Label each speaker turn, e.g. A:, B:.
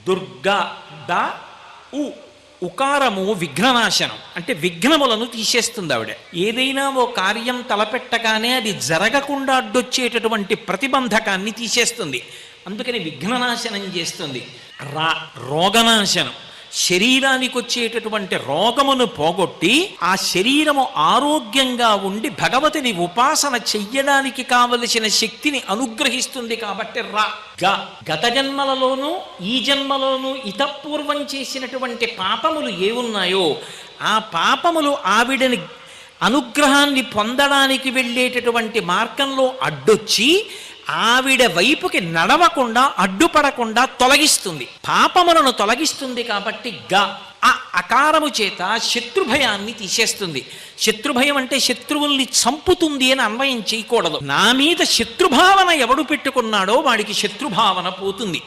A: Durga the ఉ ఉకారము విఘ్ననాశనం, అంటే విఘ్నములను తీసేస్తుంది ఆవిడ. ఏదైనా ఓ కార్యం తలపెట్టగానే అది జరగకుండా అడ్డొచ్చేటటువంటి ప్రతిబంధకాన్ని తీసేస్తుంది. అందుకని విఘ్ననాశనం చేస్తుంది. రోగనాశనం, శరీరానికి వచ్చేటటువంటి రోగమును పోగొట్టి ఆ శరీరము ఆరోగ్యంగా ఉండి భగవతిని ఉపాసన చెయ్యడానికి కావలసిన శక్తిని అనుగ్రహిస్తుంది. కాబట్టి గత జన్మలలోనూ ఈ జన్మలోనూ ఇతపూర్వం చేసినటువంటి పాపములు ఏవున్నాయో ఆ పాపములు ఆవిడని అనుగ్రహాన్ని పొందడానికి వెళ్ళేటటువంటి మార్గంలో అడ్డొచ్చి ఆవిడ వైపుకి నడవకుండా అడ్డుపడకుండా తొలగిస్తుంది, పాపములను తొలగిస్తుంది. కాబట్టి అకారము చేత శత్రుభయాన్ని తీసేస్తుంది. శత్రుభయం అంటే శత్రువుల్ని చంపుతుంది అని అన్వయం చేయకూడదు. నా మీద శత్రుభావన ఎవడు పెట్టుకున్నాడో వాడికి శత్రుభావన పోతుంది.